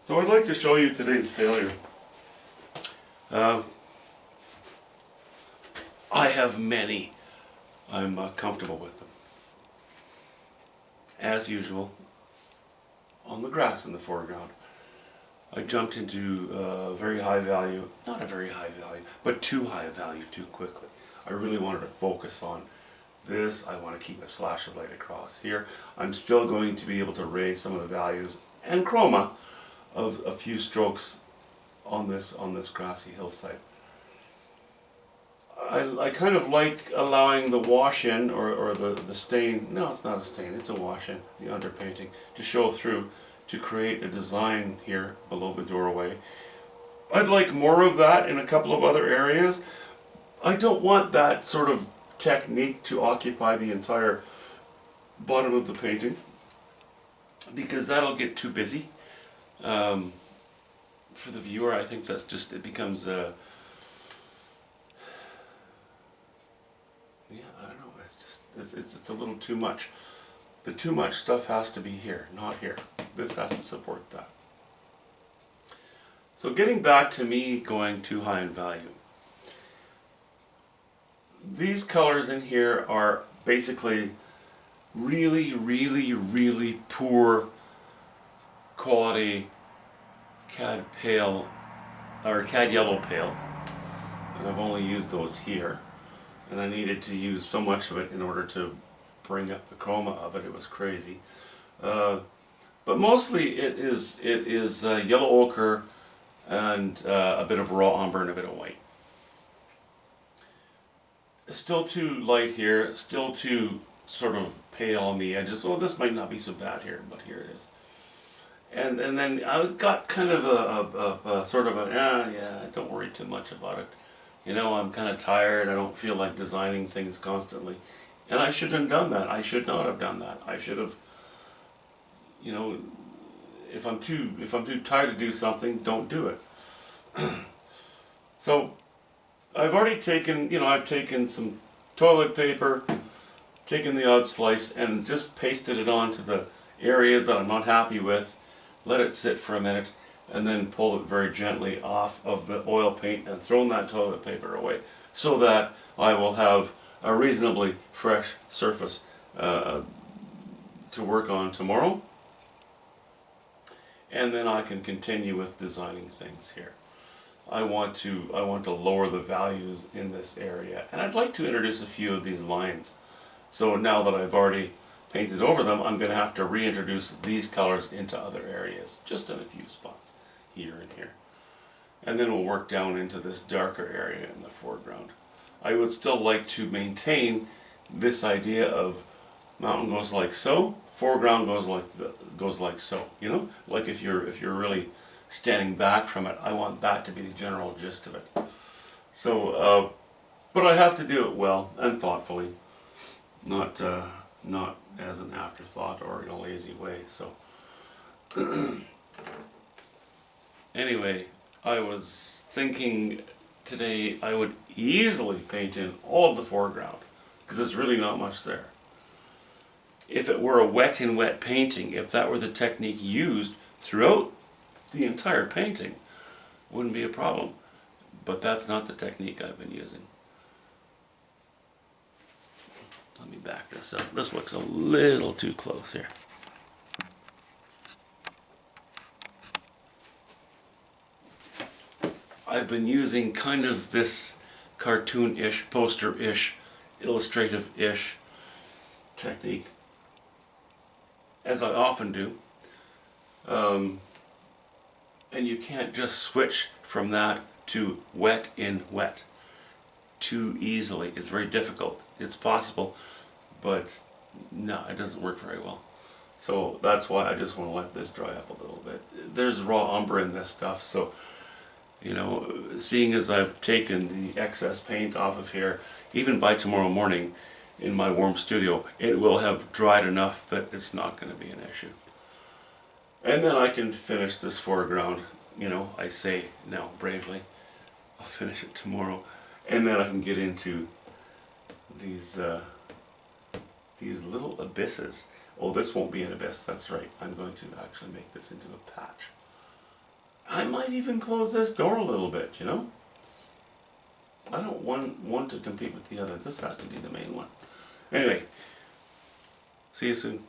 So I'd like to show you today's failure. Uh, I have many. I'm comfortable with them. As usual, on the grass in the foreground, I jumped into very high value, not a very high value, but too high a value too quickly. I really wanted to focus on this. I want to keep a slash of light across here. I'm still going to be able to raise some of the values and chroma of a few strokes on this grassy hillside. I kind of like allowing the wash-in or the stain, no, it's not a stain, it's a wash-in, the underpainting, to show through to create a design here below the doorway. I'd like more of that in a couple of other areas. I don't want that sort of technique to occupy the entire bottom of the painting, because that'll get too busy. For the viewer, I think that's just, it becomes yeah, I don't know, it's a little too much. The too much stuff has to be here, not here. This has to support that. So getting back to me going too high in value. These colors in here are basically really, really, really poor quality cad pale or cad yellow pale, and I've only used those here, and I needed to use so much of it in order to bring up the chroma of it. It was crazy, but mostly it is yellow ochre and a bit of raw umber and a bit of white. Still too light here, still too sort of pale on the edges. Well, this might not be so bad here, but here it is. And then I got kind of a sort of a, yeah, don't worry too much about it. You know, I'm kind of tired. I don't feel like designing things constantly. And I shouldn't have done that. I should not have done that. I should have, you know, if I'm too tired to do something, don't do it. So I've already taken, I've taken some toilet paper, taken the odd slice, and just pasted it onto the areas that I'm not happy with. Let it sit for a minute, and then pull it very gently off of the oil paint and thrown that toilet paper away, so that I will have a reasonably fresh surface to work on tomorrow, and then I can continue with designing things here. I want to lower the values in this area, and I'd like to introduce a few of these lines. So now that I've already painted over them, I'm going to have to reintroduce these colors into other areas, just in a few spots, here and here. And then we'll work down into this darker area in the foreground. I would still like to maintain this idea of mountain goes like so, foreground goes like so. You know, like if you're really standing back from it, I want that to be the general gist of it. So, but I have to do it well and thoughtfully, not as an afterthought or in a lazy way. So anyway, I was thinking today I would easily paint in all of the foreground, because there's really not much there. If it were a wet in wet painting, if that were the technique used throughout the entire painting, wouldn't be a problem. But that's not the technique I've been using. Let me back this up. This looks a little too close here. I've been using kind of this cartoon-ish, poster-ish, illustrative-ish technique, as I often do. And you can't just switch from that to wet in wet too easily. It's very difficult. It's possible, but no, it doesn't work very well. So that's why I just want to let this dry up a little bit. There's raw umber in this stuff, so seeing as I've taken the excess paint off of here, even by tomorrow morning in my warm studio, it will have dried enough that it's not going to be an issue. And then I can finish this foreground, I say now bravely, I'll finish it tomorrow, and then I can get into these little abysses. Oh, this won't be an abyss, that's right. I'm going to actually make this into a patch. I might even close this door a little bit, you know? I don't want one to compete with the other. This has to be the main one. Anyway, see you soon.